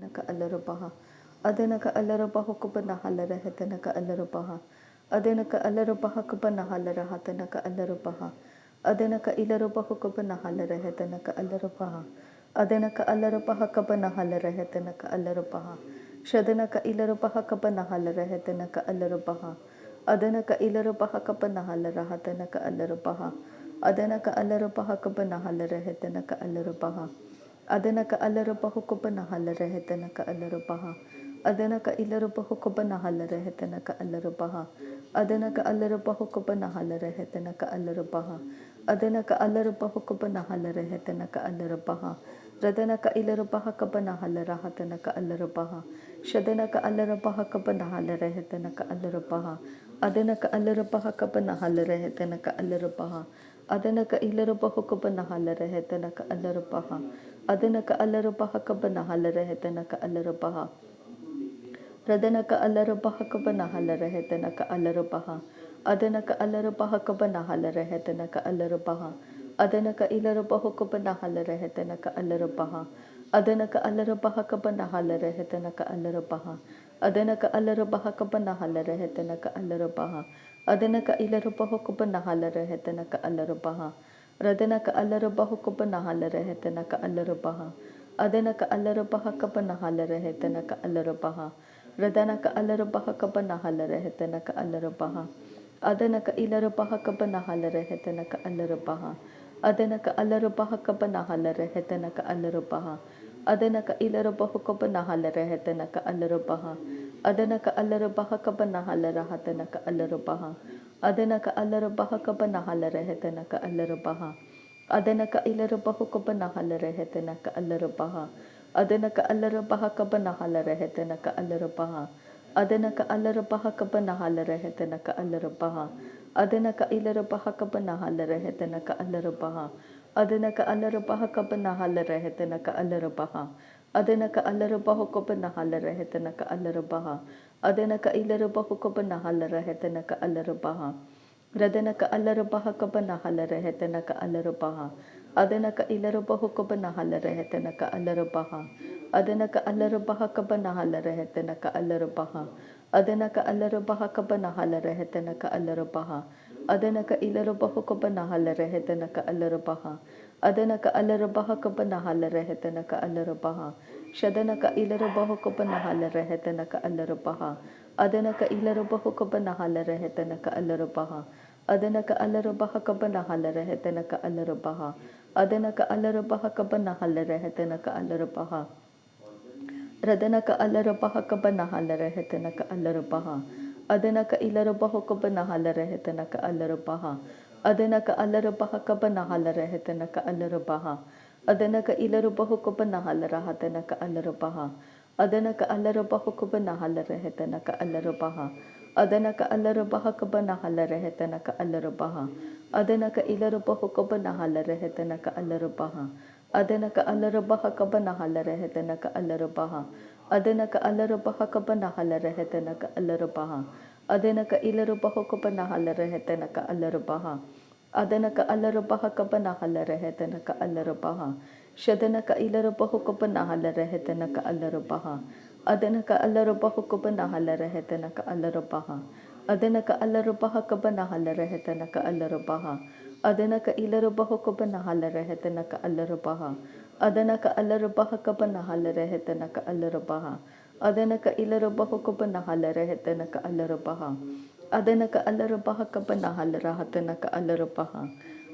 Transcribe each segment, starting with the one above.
ka alarubaha. Adana ka alarubaha kubanahala rehetana ka alarubaha. Adana ka alarubaha kubanahala rahatana ka alarubaha. Adana ka ilarubaha kubanahala rehetana ka alarubaha. Adana ka alarubaha kubanahala rehetana ka alarubaha. Shadana ka ilarubaha kubanahala rehetana ka alarubaha. Adana ka ilarubaha kubanahala rahatana ka alarubaha. Adana ka alarubaha kubanahala rehetana ka alarubaha. Adana ka alarubaha kubanahala rehetana ka alarubaha. Adana ka ilarubaha kubanahala rehetana ka alarubaha. Adana ka alarubaha kubanahala rehetana ka alarubaha. Adana ka alarubaha kubanahala rehetana ka alarubaha. Radana ka ilarubaha kubanahala rahatana ka alarubaha. Shadana ka alarubaha kubanahala rehetana ka alarubaha. Adana ka alarubaha kubanahala rehetana ka alarubaha. Adana ka ilarubaha kubanahala rehetana ka alarubaha. Adana ka alarubaha kubanahala rehetana ka alarubaha. Radana ka alarubaha kubanahala rehetana ka alarubaha. Adana ka alarubaha kubanahala rehetana ka alarubaha. Adana ka ilarubaha kubanahala rehetana ka alarubaha. Adana ka alarubaha kubanahala rehetana ka alarubaha. Adana ka alarubaha kubanahala rehetana ka alarubaha. Adana ka ilarubaha kubanahala rehetana ka alarubaha. Radana ka alarubaha kubanahala rehetana ka alarubaha. Adana ka alarubaha kubanahala rehetana ka alarubaha. Radana ka alarubaha kubanahala rehetana ka alarubaha. Adana ka ilarubaha kubanahala rehetana ka alarubaha. Adana ka alarubaha kubanahala rehetana ka alarubaha. Adana ka ilarubaha kubanahala rehetana ka alarubaha. Adana ka alarubaha kubanahala rahatana ka alarubaha. Adana ka alarubaha kubanahala rehetana ka alarubaha. Adana ka ilarubaha kubanahala rehetana ka alarubaha. Adana ka alarubaha kubanahala rehetana ka alarubaha. Adana ka alarubaha kubanahala rehetana ka alarubaha. Adana ka ilarubaha kubanahala rehetana ka alarubaha. Adana ka alarubaha kubanahala rehetana ka alarubaha. Adana ka alarubaha kubanahala rehetana ka alarubaha. Adana ka ilarubaha kubanahala rehetana ka alarubaha. Radana ka alarubaha kubanahala rehetana ka alarubaha. Adana ka ilarubaha kubanahala rehetana ka alarubaha. Adana ka alarubaha kubanahala rehetana ka alarubaha. Adana ka alarubaha kubanahala rehetana ka alarubaha. Adana ka ilarubaha kubanahala rehetana ka alarubaha. Adana ka alarubaha kubanahala rehetana ka alarubaha. Shadana ka ilarubaha kubanahala rehetana ka alarubaha. Adana ka ilarubaha kubanahala rehetana ka alarubaha. Adana ka alarubaha kubanahala rehetana ka alarubaha. Adana ka alarubaha kubanahala rehetana ka alarubaha. Radana ka alarubaha kubanahala rehetana ka alarubaha. Adana ka ilarubaha kubanahala rehetana ka alarubaha. Adana ka alarubaha kubanahala rehetana ka alarubaha. Adana ka ilarubaha kubanahala rahatana ka alarubaha. Adana ka alarubaha kubanahala rehetana ka alarubaha. Adana ka alarubaha kubanahala rehetana ka alarubaha. Adana ka ilarubaha kubanahala rehetana ka alarubaha. Adana ka alarubaha kubanahala rehetana ka alarubaha. Adana ka alarubaha kubanahala rehetana ka alarubaha. Adana ka ilarubaha kubanahala rehetana ka alarubaha. Adana ka alarubaha kubanahala rehetana ka alarubaha. Shadana ka ilarubaha kubanahala rehetana ka alarubaha. Adana ka alarubaha kubanahala rehetana ka alarubaha. Adana ka alarubaha kubanahala rehetana ka alarubaha. Adana ka ilarubaha kubanahala rehetana ka alarubaha. Adana ka alarubaha kubanahala rehetana ka alarubaha. Adana ka ilarubaha kubanahala rehetana ka alarubaha. Adana ka alarubaha kubanahala rahatana ka alarubaha.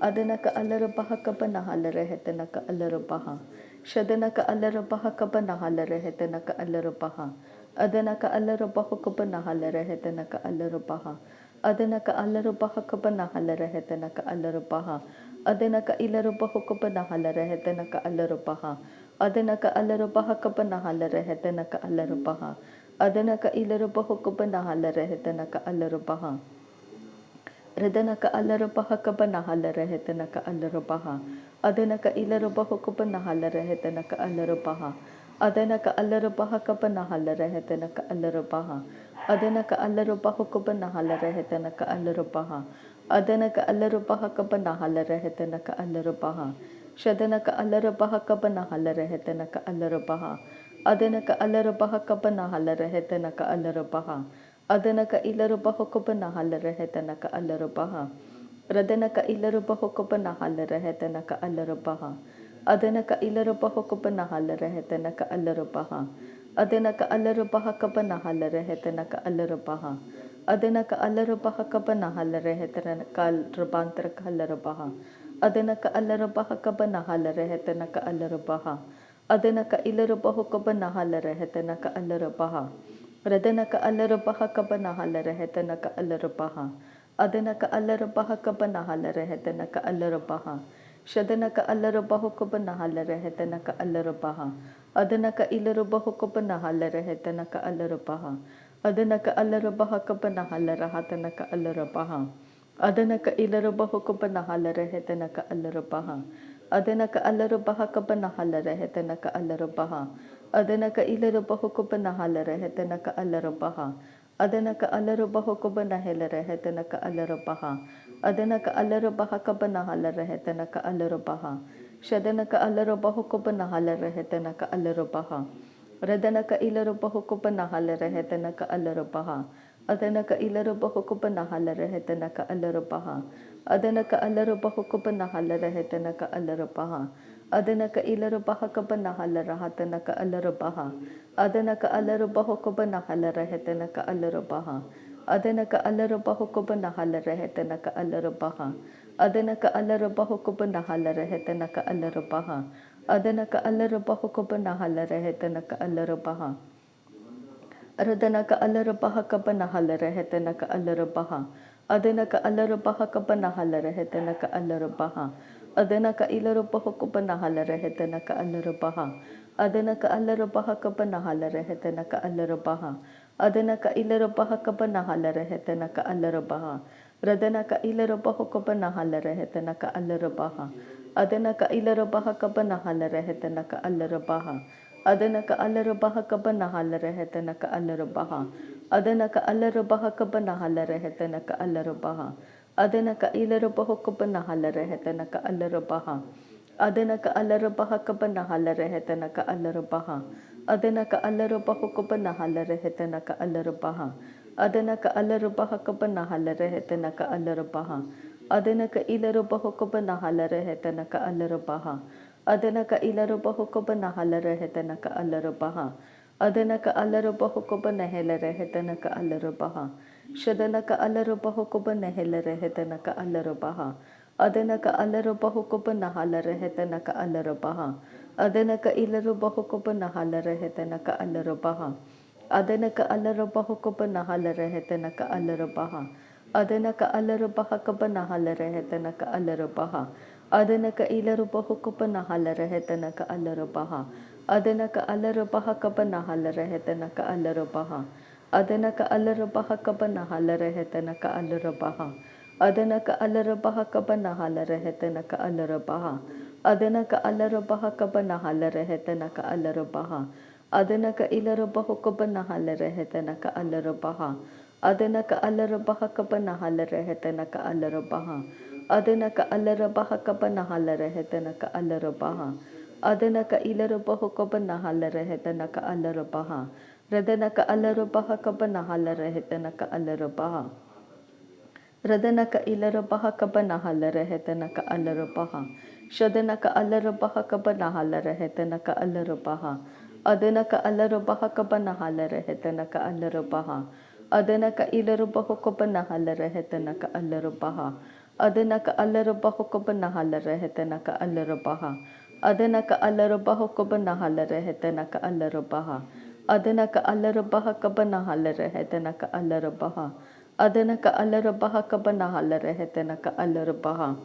Adana ka alarubaha kubanahala rehetana ka alarubaha. Shadana ka alarubaha kubanahala rehetana ka alarubaha. Adana ka alarubaha kubanahala rehetana ka alarubaha. Adana ka alarubaha kubanahala rehetana ka alarubaha. Adana ka ilarubaha kubanahala rehetana ka alarubaha. Adana ka alarubaha kubanahala rehetana ka alarubaha. Adana ka ilarubaha kubanahala rehetana ka alarubaha. Radana ka alarubaha kubanahala rehetana ka alarubaha. Adana ka ilarubaha kubanahala rehetana ka alarubaha. Adana ka alarubaha kubanahala rehetana ka alarubaha. Adana ka alarubaha kubanahala rehetana ka alarubaha. Adana ka alarubaha kubanahala rehetana ka alarubaha. Shadana ka alarubaha kubanahala rehetana ka alarubaha. Adenaka alarabaha kabanahala rehetanaka alarabaha. Adenaka ilarubaho kabanahala rehetanaka alarabaha. Radanaka ilarubaho kabanahala rehetanaka alarabaha. Adenaka ilarubaho kabanahala rehetanaka alarabaha. Adenaka alarabaha kabanahala rehetanaka alarabaha. Adenaka alarabaha kabanahala rehetanaka alarabantraka alarabaha. Adenaka alarabaha kabanahala rehetanaka alarabaha. Adenaka ilarabaho kabanahala rehetanaka alarabaha. Radanaka alarabaha kabanahala rehetanaka alarabaha. Adenaka alarabaha kabanahala rehetanaka alarabaha. Shadanaka alarabaho kabanahala rehetanaka alarabaha. Adenaka ilarabaho kabanahala rehetanaka alarabaha. Adenaka alarabaha kabanahala rahatanaka alarabaha. Adenaka ilarabaho kabanahala rehetanaka alarabaha. Adenaka alarabaha kabanahala rehetanaka alarabaha. Adenaka ilarabaho kabanahala rehetanaka alarabaha. Adenaka alarabaho kabanahala rehetanaka alarabaha. Adenaka alarabaha kabanahala rehetanaka alarabaha. Shadanaka alarabaho kabanahala rehetanaka alarabaha. Radanaka ilarabaho kabanahala rehetanaka alarabaha. Adenaka ilarabaho kabanahala rehetanaka alarabaha. Adenaka alarabaho kabanahala rehetanaka alarabaha. Adenaka ilarabaha kabanahala rahatanaka alarabaha. Adenaka alarabaho kabanahala rehetanaka alarabaha. Adenaka alarabaho kabanahala rehetanaka alarabaha. Adenaka alarabaho kabanahala rehetanaka alarabaha. Adenaka alarabaho kabanahala rehetanaka alarabaha. Radanaka alarabaha kabanahala rehetanaka alarabaha. Adenaka alarabaha kabanahala rehetanaka alarabaha. Adenaka ilarabaho kabanahala rehetanaka alarabaha. Adenaka alarabaha kabanahala rehetanaka alarabaha. Adenaka ilarabaha kabanahala rehetanaka alarabaha. Radanaka ilarabaho kabanahala rehetanaka alarabaha. Adenaka ilarabaha kabanahala rehetanaka alarabaha. Adenaka alarabaha kabanahala rehetanaka alarabaha. Adenaka alarabaha kabanahala rehetanaka alarabaha. Adenaka ilarabaho kabanahala rehetanaka alarabaha. Adenaka alarabaha kabanahala rehetanaka alarabaha. Adenaka alarabaho kabanahala rehetanaka alarabaha. Adenaka alarabaha kabanahala rehetanaka alarabaha. Adenaka ilarabaho kabanahala rehetanaka alarabaha. Adenaka ilarabaho kabanahala rehetanaka alarabaha. Adenaka alarabaho kabanahala rehetanaka alarabaha. Shadanaka alarabaho kabanahala rehetanaka alarabaha. Adenaka alarabaho kabanahala rehetanaka alarabaha. Adenaka ilarabaho kabanahala rehetanaka alarabaha. Adenaka alarabaho kabanahala rehetanaka alarabaha. Adenaka alarabaha kabanahala rehetanaka alarabaha. Adenaka ilarabaho kabanahala rehetanaka alarabaha. Adenaka alarabaha kabanahala rehetanaka alarabaha. Adenaka alarabaha kabanahala rehetanaka alarabaha. Adenaka alarabaha kabanahala rehetanaka alarabaha. Adenaka alarabaha kabanahala rehetanaka alarabaha. Adenaka ilarabaho kabanahala rehetanaka alarabaha. Adenaka alarabaha kabanahala rehetanaka alarabaha. Adenaka alarabaha kabanahala rehetanaka alarabaha. Adenaka ilarabaho kabanahala rehetanaka alarabaha. Radanaka alarabaha kabanahala rehetanaka alarabaha. Radanaka ilarabaha kabanahala rehetanaka alarabaha. Shadanaka alarabaha kabanahala rehetanaka alarabaha. Adenaka alarabaha kabanahala rehetanaka alarabaha. Adenaka ilarabaho kabanahala rehetanaka alarabaha. Adenaka alarabaho kabanahala rehetanaka alarabaha. Adenaka alarabaho kabanahala rehetanaka alarabaha. Adenaka alarabaha kabanahala rehetanaka alarabaha. Adenaka alarabaha kabanahala rehetanaka alarabaha.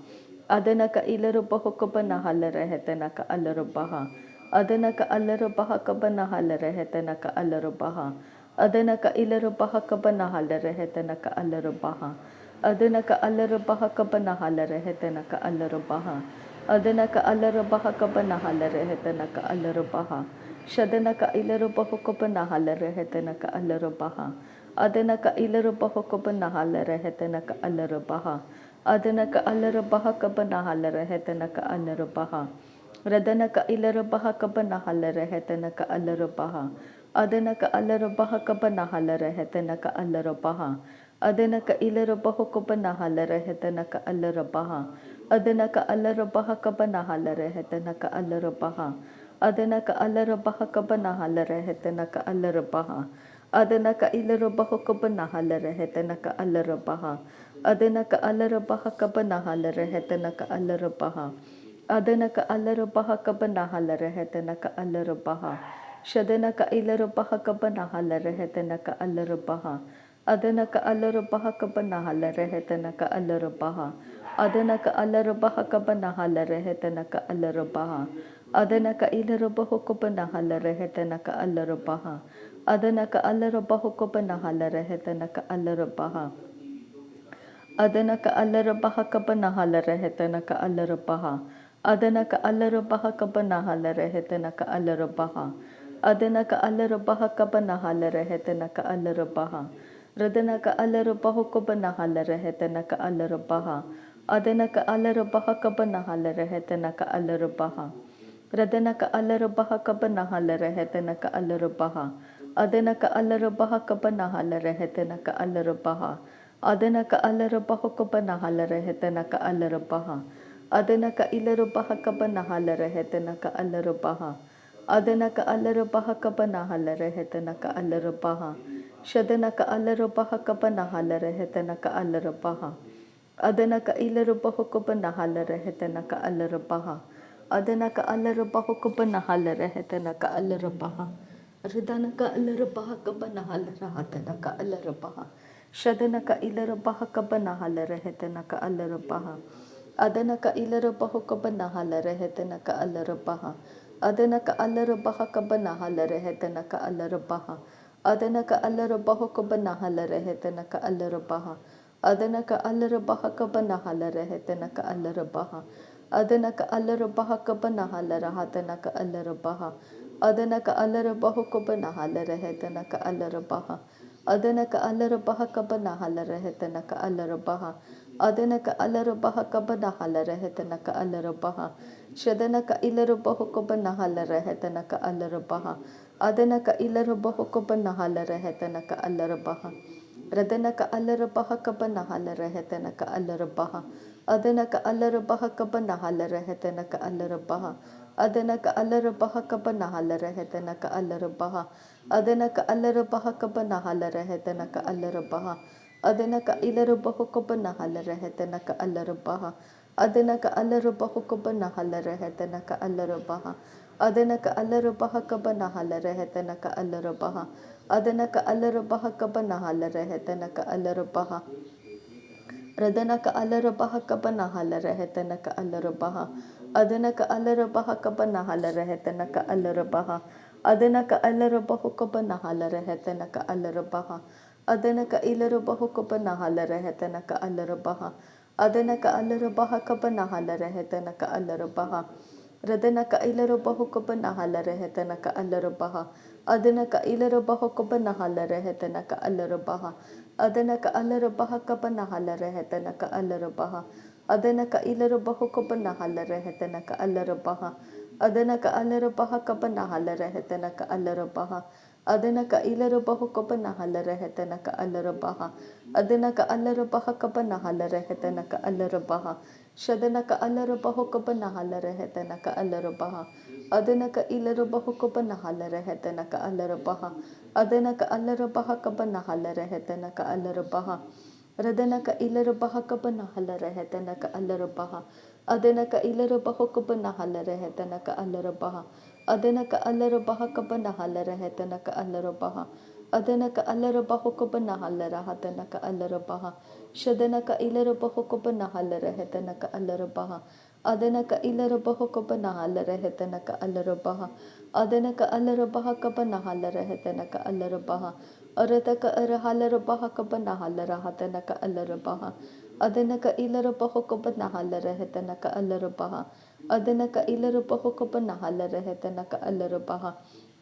Adenaka ilarabaho kabanahala rehetanaka alarabaha. Adenaka alarabaha kabanahala rehetanaka alarabaha. Adenaka ilarabaha kabanahala rehetanaka alarabaha. Adenaka alarabaha kabanahala rehetanaka alarabaha. Adenaka alarabaha kabanahala rehetanaka alarabaha. Shadanaka ilarabaho kabanahala rehetanaka alarabaha. Adenaka ilarabaho kabanahala rehetanaka alarabaha. Adenaka alarabaha kabanahala rehetanaka alarabaha. Radanaka ilarabaha kabanahala rehetanaka alarabaha. Adanaka alarabaha kabanahala rehetanaka alarabaha. Adanaka ilarabaho kabanahala rehetanaka alarabaha. Adanaka alarabaha kabanahala rehetanaka alarabaha. Adanaka alarabaha kabanahala rehetanaka alarabaha. Adanaka ilarabaho kabanahala rehetanaka alarabaha. Adanaka alarabaha kabanahala rehetanaka alarabaha. Adanaka alarabaha kabanahala rehetanaka alarabaha. Shadanaka ilarabaha kabanahala rehetanaka alarabaha. Adanaka alarabaha kabanahala rehetanaka alarabaha. Adanaka alarabaha kabanahala rehetanaka alarabaha. Adanaka ilarabaho kabanahala rehetanaka alarabaha. Adanaka alarabaho kabanahala rehetanaka alarabaha. Adanaka alarabaha kabanahala rehetanaka alarabaha. Adanaka alarabaha kabanahala rehetanaka alarabaha. Adanaka alarabaha kabanahala rehetanaka alarabaha. Radanaka alarabaho kabanahala rehetanaka alarabaha. Adanaka alarabaha kabanahala rehetanaka alarabaha. Radanaka alarabaha kabanahala rehetanaka alarabaha. Adanaka alarabaha kabanahala rehetanaka alarabaha. Adanaka alarabaha kabanahala rehetanaka alarabaha. Adanaka ilarabaha kabanahala rehetanaka alarabaha. Adanaka alarabaha kabanahala rehetanaka alarabaha. Shadanaka alarabaha kabanahala rehetanaka alarabaha. Adanaka ilarabaha kabanahala rehetanaka alarabaha. Adanaka alarabaha kabanahala rehetanaka alarabaha. Ridanaka alarabaha kabanahala rehetanaka alarabaha. Shadanaka ilarabaha kabanahala rehetanaka alarabaha. Adanaka ilarabaha kabanahala rehetanaka alarabaha. Adanaka alarabaha kabanahala rehetanaka alarabaha. Adanaka alarabaha kabanahala rehetanaka alarabaha. Adanaka alarabaha kabanahala rehetanaka alarabaha. Adanaka alarabaha kabanahala rehetanaka alarabaha. Adanaka alarabaha kabanahala rehetanaka alarabaha. Adanaka alarabaha kabanahala rehetanaka alarabaha. Adanaka alarabaha kabanahala rehetanaka alarabaha. Shadanaka ilarabaha kabanahala rehetanaka alarabaha. Adanaka ilarabaha kabanahala rehetanaka alarabaha. Radanaka alarabaha kabanahala rehetanaka alarabaha. Adanaka alarabaha kabanahala rehetanaka alarabaha. Adanaka alarabaha kabanahala rehetanaka alarabaha. Adanaka alarabaha kabanahala rehetanaka alarabaha. Adanaka ilarabaha kabanahala rehetanaka alarabaha. Adanaka alarabaha kabanahala rehetanaka alarabaha. Adanaka alarabaha kabanahala rehetanaka alarabaha. Adanaka alarabaha kabanahala rehetanaka alarabaha. Radanaka alarabaha kabanahala rehetanaka alarabaha. Adanaka alarabaha kabanahala rehetanaka alarabaha. Adanaka alarabaha kabanahala rehetanaka alarabaha. Adanaka ilarabaha kabanahala rehetanaka alarabaha. Adanaka alarabaha kabanahala rehetanaka alarabaha. Radanaka ilarabaha kabanahala rehetanaka alarabaha. Adanaka ilarabaha kabanahala rehetanaka alarabaha. Adanaka alarabaha kabanahala rehetanaka alarabaha. Adanaka ilarabaha kabanahala rehetanaka alarabaha. Adanaka alarabaha kabanahala rehetanaka alarabaha. Adanaka ilarabaha kabanahala rehetanaka alarabaha. Adanaka alarabaha kabanahala rehetanaka alarabaha. Shadanaka alarabaha kabanahala rehetanaka alarabaha. Adanaka ilarabaha kabanahala rehetanaka alarabaha. Adanaka alarabaha kabanahala rehetanaka alarabaha. Radanaka ilarabaha kabanahala rehetanaka alarabaha. Adanaka ilarabaha kabanahala rehetanaka alarabaha. Adanaka alarabaha kabanahala rehetanaka alarabaha. Adanaka alarabaha kabanahala rehetanaka alarabaha. Shadanaka ilarabaha kabanahala rehetanaka alarabaha. Adanaka ilarabaha kabanahala rehetanaka alarabaha. Adanaka alarabaha kabanahala rehetanaka alarabaha. Aradaka arahalarabaha kabanahala rehetanaka alarabaha. Adanaka ilarabaha kabanahala rehetanaka alarabaha. Adanaka ilarabaha kabanahala rehetanaka alarabaha.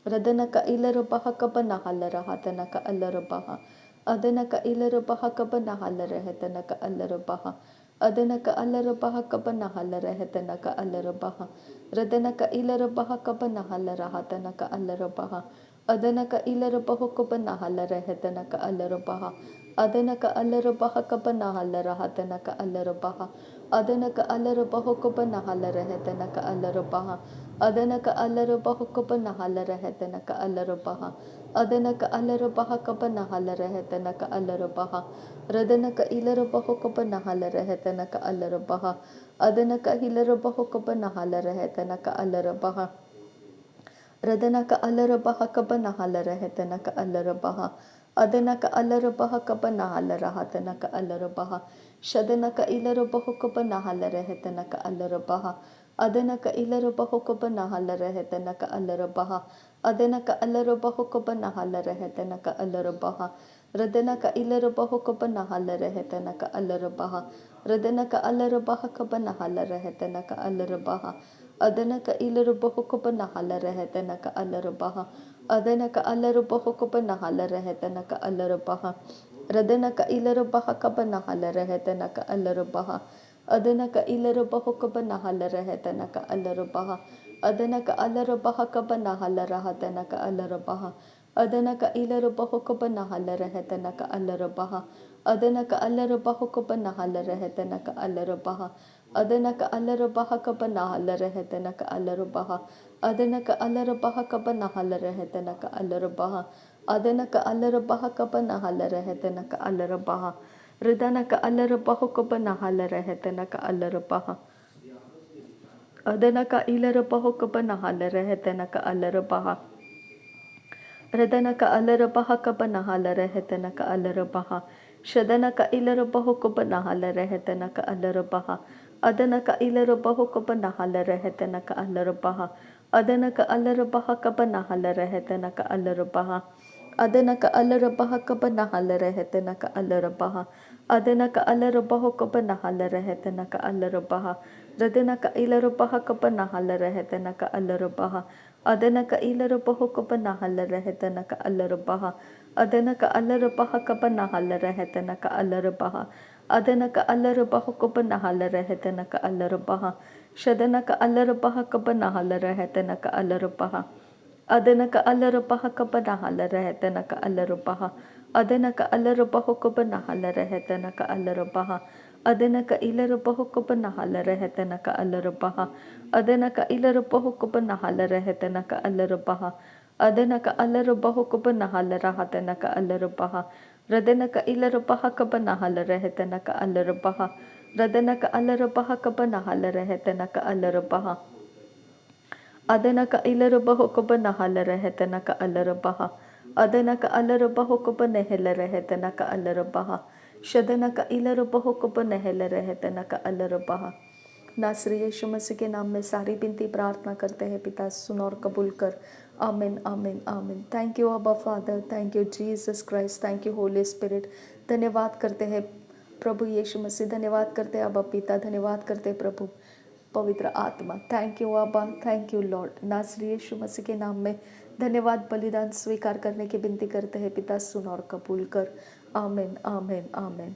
Radanaka ilarabaha kabanahala rehetanaka alarabaha. Adanaka ilarabaha kabanahala rehetanaka alarabaha. Adanaka Alarabaha Kapanahalara Hetanaka Alarabaha Radanaka Ilarabaha Kapanahalara Hatanaka Alarabaha Adanaka Ilarabahu Kapanahalara Hetanaka Alarabaha Adanaka Alarabaha Kapanahalara Hatanaka Alarabaha Adanaka Alarabahu Kapanahalara Hetanaka Alarabaha Adanaka Alarabahu Kapanahalara Hetanaka Alarabaha Adanaka Alarabaha Kapanahalara Hetanaka Alarabaha Radanaka Ilarabahu Kapanahalara Hetanaka Alarabaha Adanaka Hilarabahu Kapanahalara Hetanaka Alarabaha Radanaka Alarabaha Kapanahalara Hetanaka Alarabaha Adanaka Alarabaha Kapanahalara Hatanaka Alarabaha Shadanaka Ilarabahu Kapanahalara Hetanaka Alarabaha Adanaka Ilarabahu Kapanahalara Hetanaka Alarabaha Adanaka Alarabahu Kapanahalara Hetanaka Alarabaha Radanaka Ilarabahu Kapanahalara Hetanaka Alarabaha Radanaka Alarabaha Kapanahalara Hetanaka Alarabaha Adanaka Ilarabahu Kapanahalara Hetanaka Alarabaha Adanaka Alarabahu Kapanahalara Hetanaka Alarabaha Radanaka Ilarabaha Kapanahalara Hetanaka Alarabaha Adanaka Ilarabahu Kapanahalara Hetanaka Alarabaha Adanaka Alarabaha Kapanahalara Hatanaka Alarabaha Adanaka Ilarabahu Kapanahalara Hetanaka Alarabaha Adanaka Alarabahu Kapanahalara Hetanaka Alarabaha Adanaka Alarabaha Kapanahalara Hetanaka Alarabaha Adanaka Alarabaha Kapanahalara Hetanaka Alarabaha Adanaka Alarabaha Kapanahalara Hetanaka Alarabaha Ridanaka Alarabahu Kapanahalara Hetanaka Alarabaha Adanaka Ilarabahu Kapanahalara Hetanaka Alarabaha Radanaka Alarabaha Kapanahalara Hetanaka Alarabaha Shadanaka Ilarabahu Kapanahalara Hetanaka Alarabaha Adanaka Ilarabahu Kapanahalara Hetanaka Alarabaha Adanaka Alarabaha Kapanahalara Hetanaka Alarabaha Adanaka Alarabaha Kapanahalara Hetanaka Alarabaha Adanaka Alarabahu Kapanahalara Hetanaka Alarabaha Radanaka Ilarabaha Kapanahalara Hetanaka Alarabaha Adanaka Ilarabahu Kapanahalara Hetanaka Alarabaha Adanaka Alarabaha Kapanahalara Hetanaka Alarabaha Adanaka Alarabahu Kapanahalara Hetanaka Alarabaha Shadanaka Alarabaha Kapanahalara Hetanaka Alarabaha Adanaka Alarabaha Kapanahalara Hetanaka Alarabaha Adanaka Alarabahu Kapanahalara Hetanaka Alarabaha Adanaka Ilarabahu Kapanahalara Hetanaka Alarabaha Adanaka Ilarabahu Kapanahalara Hetanaka Alarabaha Adanaka Alarabahu Kapanahalara Hatanaka Alarabaha Radanaka Ilarabaha Kapanahalara Hetanaka Alarabaha Radanaka Alarabaha Kapanahalara Hetanaka Alarabaha Adanaka Ilarabahu Kapanahalara Hetanaka Alarabaha Adanaka Alarabahu Kapanahalara Hetanaka Alarabaha Shadanaka Ilarabahu Kapanahalara Hetanaka Alarabaha नासरी यीशु मसीह के नाम में सारी बिनती प्रार्थना करते हैं पिता, सुन और कबूल कर। आमीन आमीन आमीन। थैंक यू अबा father, thank you Jesus Christ, thank you Holi spirit. धन्यवाद करते हैं प्रभु यीशु मसीह, धन्यवाद करते हैं अबा पिता, धन्यवाद करते हैं प्रभु पवित्र आत्मा। थैंक यू अबा, थैंक यू लॉर्ड। नासरी यीशु मसीह के नाम में धन्यवाद। बलिदान स्वीकार करने की विनती करते हैं पिता, सुन और कबूल कर। आमीन आमीन आमीन।